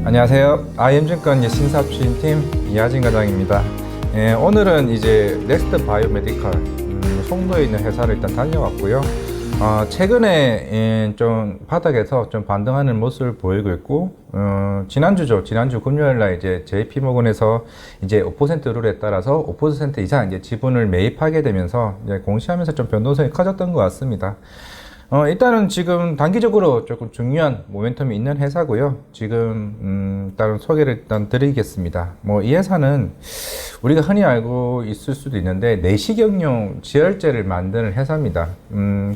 안녕하세요. IM증권 신사업 추진팀 이하진 과장입니다. 오늘은 이제 넥스트 바이오메디컬 송도에 있는 회사를 일단 다녀왔고요. 최근에 좀 바닥에서 좀 반등하는 모습을 보이고 있고, 지난주 금요일날 이제 JP모건에서 이제 5% 룰에 따라서 5% 이상 이제 지분을 매입하게 되면서 이제 공시하면서 좀 변동성이 커졌던 것 같습니다. 일단은 지금 단기적으로 조금 중요한 모멘텀이 있는 회사고요. 지금 일단 소개를 일단 드리겠습니다. 이 회사는 우리가 흔히 알고 있을 수도 있는데 내시경용 지혈제를 만드는 회사입니다.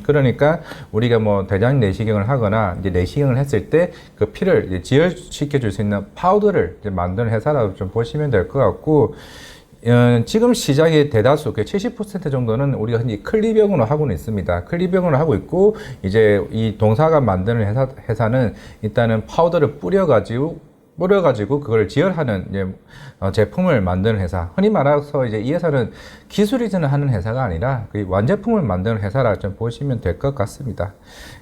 그러니까 우리가 대장 내시경을 하거나 이제 내시경을 했을 때 그 피를 이제 지혈시켜 줄 수 있는 파우더를 이제 만드는 회사라고 좀 보시면 될 것 같고, 지금 시장의 대다수, 70% 정도는 우리가 흔히 클리병으로 하고는 있습니다. 클리병으로 하고 있고, 이제 이 동사가 만드는 회사는 일단은 파우더를 뿌려가지고 그걸 지혈하는 이제 제품을 만드는 회사. 흔히 말해서 이제 이 회사는 기술 이전을 하는 회사가 아니라 그 완제품을 만드는 회사라 좀 보시면 될 것 같습니다.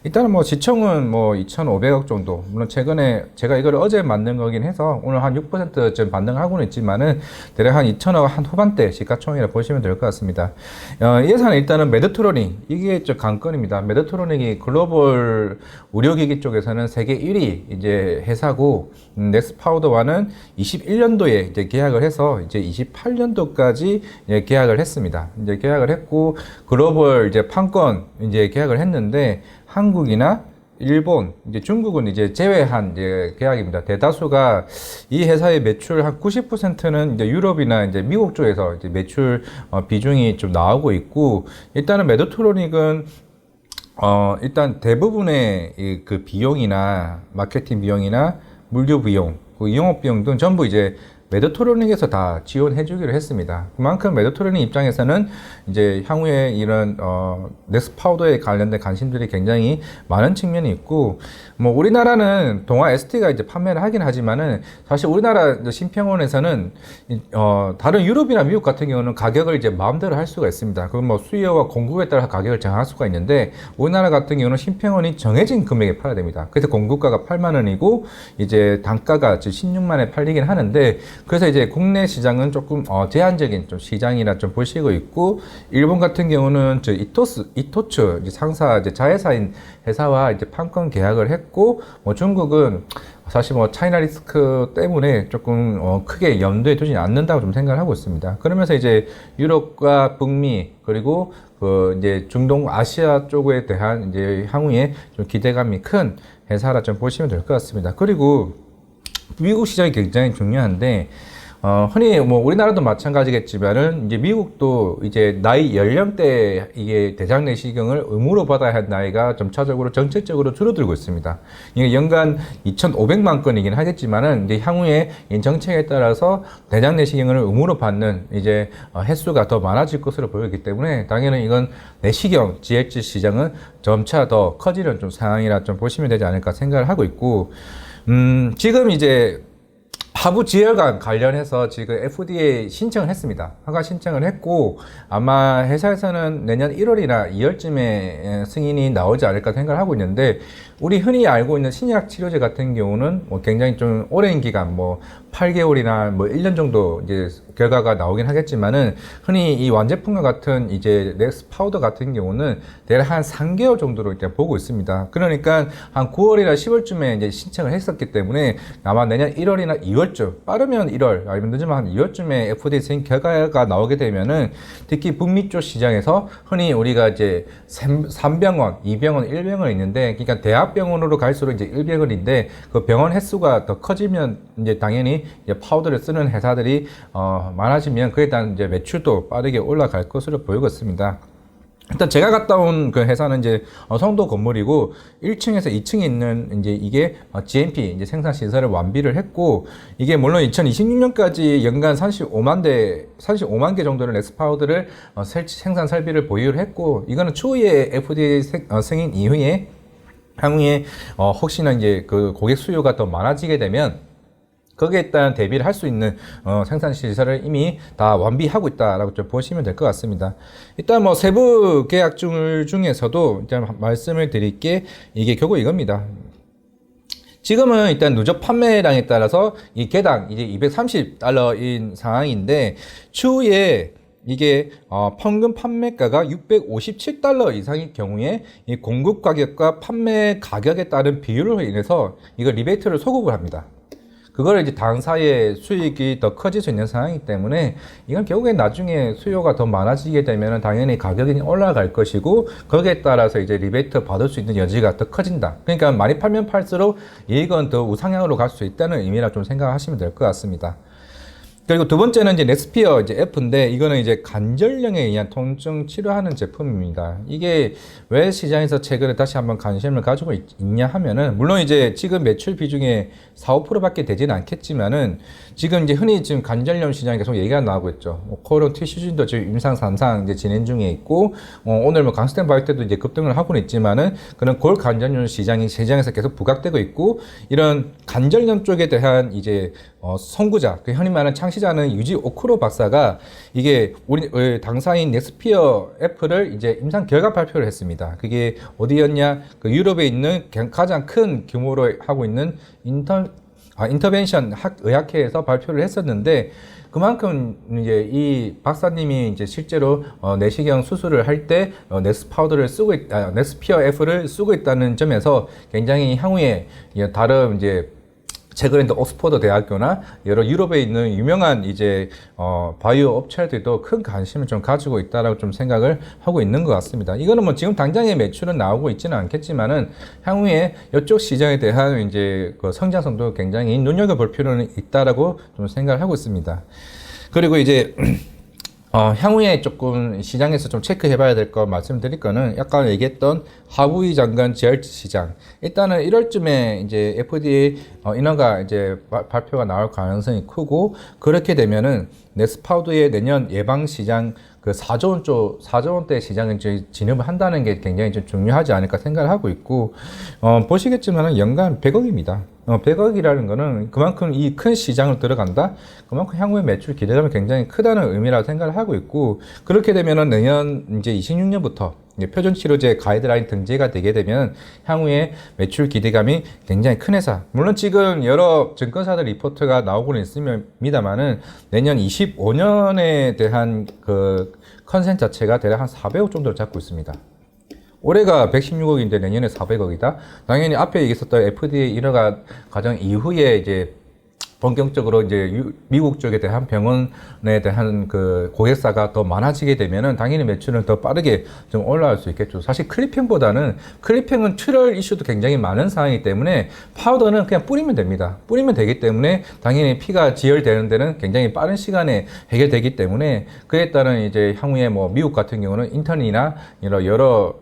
일단은 시총은 2,500억 정도. 물론 최근에 제가 이걸 어제 만든 거긴 해서 오늘 한 6%쯤 반등하고는 있지만은 대략 한 2,000억 한 후반대 시가총이라 보시면 될 것 같습니다. 이 회사는 일단은 메드트로닉, 이게 좀 관건입니다. 메드트로닉이 글로벌 의료기기 쪽에서는 세계 1위 이제 회사고, 넥스파우더와는 21년도에 이제 계약을 해서 이제 28년도까지 이제 계약을 했습니다. 이제 계약을 했고, 글로벌 이제 판권 이제 계약을 했는데, 한국이나 일본, 이제 중국은 이제 제외한 이제 계약입니다. 대다수가 이 회사의 매출 한 90%는 이제 유럽이나 이제 미국 쪽에서 이제 매출 비중이 좀 나오고 있고, 일단은 메드트로닉은 일단 대부분의 그 비용이나 마케팅 비용이나 물류 비용, 그 영업 비용 등 전부 이제 메드트로닉에서 다 지원해 주기로 했습니다. 그만큼 메드트로닉 입장에서는 이제 향후에 이런 넥스파우더에 관련된 관심들이 굉장히 많은 측면이 있고, 우리나라는 동아 ST가 이제 판매를 하긴 하지만은 사실 우리나라 신평원에서는 다른 유럽이나 미국 같은 경우는 가격을 이제 마음대로 할 수가 있습니다. 그건 수요와 공급에 따라 가격을 정할 수가 있는데, 우리나라 같은 경우는 신평원이 정해진 금액에 팔아야 됩니다. 그래서 공급가가 8만 원이고 이제 단가가 16만 원에 팔리긴 하는데, 그래서 이제 국내 시장은 조금 제한적인 좀 시장이라 좀 보시고 있고, 일본 같은 경우는 이토츠 상사 이제 자회사인 회사와 이제 판권 계약을 했고, 중국은 사실 차이나 리스크 때문에 조금 크게 염두에 두지 않는다고 좀 생각을 하고 있습니다. 그러면서 이제 유럽과 북미, 그리고 이제 중동 아시아 쪽에 대한 이제 향후에 좀 기대감이 큰 회사라 좀 보시면 될 것 같습니다. 그리고 미국 시장이 굉장히 중요한데, 흔히 우리나라도 마찬가지겠지만은 이제 미국도 이제 나이 연령대 이게 대장 내시경을 의무로 받아야 할 나이가 점차적으로 정책적으로 줄어들고 있습니다. 이게 연간 2,500만 건이긴 하겠지만은 이제 향후에 이 정책에 따라서 대장 내시경을 의무로 받는 이제 횟수가 더 많아질 것으로 보이기 때문에 당연히 이건 내시경 GH 시장은 점차 더 커지는 좀 상황이라 좀 보시면 되지 않을까 생각을 하고 있고, 지금 이제 하부 지혈관 관련해서 지금 FDA 신청을 했습니다. 허가 신청을 했고, 아마 회사에서는 내년 1월이나 2월쯤에 승인이 나오지 않을까 생각을 하고 있는데, 우리 흔히 알고 있는 신약 치료제 같은 경우는 굉장히 좀 오랜 기간, 8개월이나 1년 정도 이제 결과가 나오긴 하겠지만은, 흔히 이 완제품과 같은 이제 넥스파우더 같은 경우는 대략 한 3개월 정도로 이제 보고 있습니다. 그러니까 한 9월이나 10월쯤에 이제 신청을 했었기 때문에 아마 내년 1월이나 2월쯤, 빠르면 1월, 아니면 늦으면 한 2월쯤에 FDA 승인 결과가 나오게 되면은, 특히 북미 쪽 시장에서 흔히 우리가 이제 3병원, 2병원, 1병원 있는데, 그러니까 대학병원으로 갈수록 이제 1병원인데, 그 병원 횟수가 더 커지면 이제 당연히 이제 파우더를 쓰는 회사들이 많아지면 그에 따른 이제 매출도 빠르게 올라갈 것으로 보이고 있습니다. 일단 제가 갔다 온 그 회사는 이제 성도 건물이고 1층에서 2층에 있는 이제 이게 GMP 이제 생산 시설을 완비를 했고, 이게 물론 2026년까지 연간 35만 개 정도의 넥스파우더를 생산 설비를 보유를 했고, 이거는 추후에 FDA 승인 이후에 향후에 혹시나 이제 그 고객 수요가 더 많아지게 되면 거기에 따른 대비를 할 수 있는 생산 시설을 이미 다 완비하고 있다라고 좀 보시면 될 것 같습니다. 일단 세부 계약중 중에서도 일단 말씀을 드릴 게 이게 결국 이겁니다. 지금은 일단 누적 판매량에 따라서 이 개당 이제 $230인 상황인데 추후에 이게 평균 판매가가 $657 이상일 경우에 이 공급 가격과 판매 가격에 따른 비율로 인해서 이거 리베이트를 소급을 합니다. 그걸 이제 당사의 수익이 더 커질 수 있는 상황이기 때문에 이건 결국에 나중에 수요가 더 많아지게 되면 당연히 가격이 올라갈 것이고 거기에 따라서 이제 리베이트 받을 수 있는 여지가 더 커진다. 그러니까 많이 팔면 팔수록 이익은 더 우상향으로 갈 수 있다는 의미라 좀 생각하시면 될 것 같습니다. 그리고 두 번째는 이제 넥스피어 이제 F인데 이거는 이제 관절염에 의한 통증 치료하는 제품입니다. 이게 왜 시장에서 최근에 다시 한번 관심을 가지고 있냐 하면은 물론 이제 지금 매출 비중의 4, 5%밖에 되지는 않겠지만은 지금 이제 흔히 지금 관절염 시장에 계속 얘기가 나오고 있죠. 코론 티슈진도 지금 임상 3상 이제 진행 중에 있고 오늘 뭐 강스텐 바이오텍도 이제 급등을 하고는 있지만은 그런 골 관절염 시장이 시장에서 계속 부각되고 있고 이런 관절염 쪽에 대한 이제 선구자, 그 흔히 말하는 창시자는 유지 오쿠로 박사가 이게 우리 당사인 넥스피어 F를 이제 임상 결과 발표를 했습니다. 그게 어디였냐? 그 유럽에 있는 가장 큰 규모로 하고 있는 인터벤션 의학회에서 발표를 했었는데 그만큼 이제 이 박사님이 이제 실제로 내시경 수술을 할 때 넥스피어 F를 쓰고 있다는 점에서 굉장히 향후에 다른 이제 최근에 옥스퍼드 대학교나 여러 유럽에 있는 유명한 이제 바이오 업체들도 큰 관심을 좀 가지고 있다라고 좀 생각을 하고 있는 것 같습니다. 이거는 뭐 지금 당장의 매출은 나오고 있지는 않겠지만은 향후에 이쪽 시장에 대한 이제 그 성장성도 굉장히 눈여겨볼 필요는 있다라고 좀 생각을 하고 있습니다. 그리고 이제 향후에 조금 시장에서 좀 체크해 봐야 될 거 말씀드릴 거는 약간 얘기했던 하부위 장관 GRT 시장. 일단은 1월쯤에 이제 FDA 인허가 이제 발표가 나올 가능성이 크고 그렇게 되면은 넥스파우드의 내년 예방 시장 그 4조 원대 시장을 진입을 한다는 게 굉장히 좀 중요하지 않을까 생각을 하고 있고 보시겠지만은 연간 100억입니다. 100억이라는 거는 그만큼 이 큰 시장을 들어간다? 그만큼 향후에 매출 기대감이 굉장히 크다는 의미라고 생각을 하고 있고 그렇게 되면은 내년 이제 26년부터 표준 치료제 가이드라인 등재가 되게 되면 향후에 매출 기대감이 굉장히 큰 회사. 물론 지금 여러 증권사들 리포트가 나오고는 있습니다만은 내년 25년에 대한 그 컨센 자체가 대략 한 400억 정도를 잡고 있습니다. 올해가 116억인데 내년에 400억이다. 당연히 앞에 얘기했었던 FDA 인허가 과정 이후에 이제 본격적으로 이제 미국 쪽에 대한 병원에 대한 그 고객사가 더 많아지게 되면은 당연히 매출은 더 빠르게 좀 올라갈 수 있겠죠. 사실 클리핑은 7월 이슈도 굉장히 많은 상황이기 때문에 파우더는 그냥 뿌리면 됩니다. 뿌리면 되기 때문에 당연히 피가 지혈되는 데는 굉장히 빠른 시간에 해결되기 때문에 그에 따른 이제 향후에 뭐 미국 같은 경우는 인턴이나 여러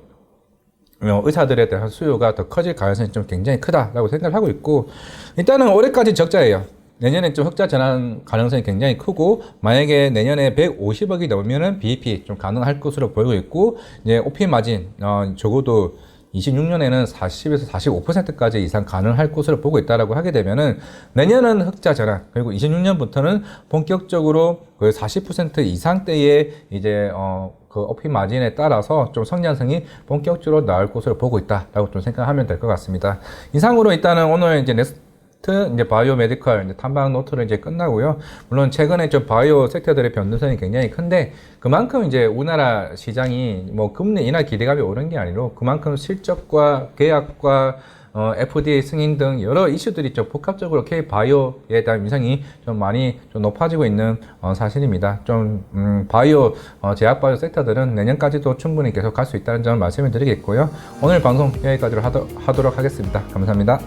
의사들에 대한 수요가 더 커질 가능성이 좀 굉장히 크다라고 생각을 하고 있고 일단은 올해까지 적자예요. 내년에 좀 흑자 전환 가능성이 굉장히 크고 만약에 내년에 150억이 넘으면은 BEP 좀 가능할 것으로 보이고 있고 이제 OP 마진 적어도 26년에는 40에서 45%까지 이상 가능할 것으로 보고 있다라고 하게 되면은 내년은 흑자 전환 그리고 26년부터는 본격적으로 그 40% 이상대의 이제 그 OP 마진에 따라서 좀 성장성이 본격적으로 나올 것으로 보고 있다라고 좀 생각하면 될 것 같습니다. 이상으로 일단은 오늘 이제 이제 바이오 메디컬, 이제 탐방 노트를 이제 끝나고요. 물론 최근에 좀 바이오 섹터들의 변동성이 굉장히 큰데 그만큼 이제 우리나라 시장이 뭐 금리 인하 기대감이 오른 게 아니라 그만큼 실적과 계약과 FDA 승인 등 여러 이슈들이 좀 복합적으로 K-바이오에 대한 위상이 좀 많이 좀 높아지고 있는 사실입니다. 좀 바이오 제약바이오 섹터들은 내년까지도 충분히 계속 갈 수 있다는 점을 말씀을 드리겠고요. 오늘 방송 여기까지로 하도록 하겠습니다. 감사합니다.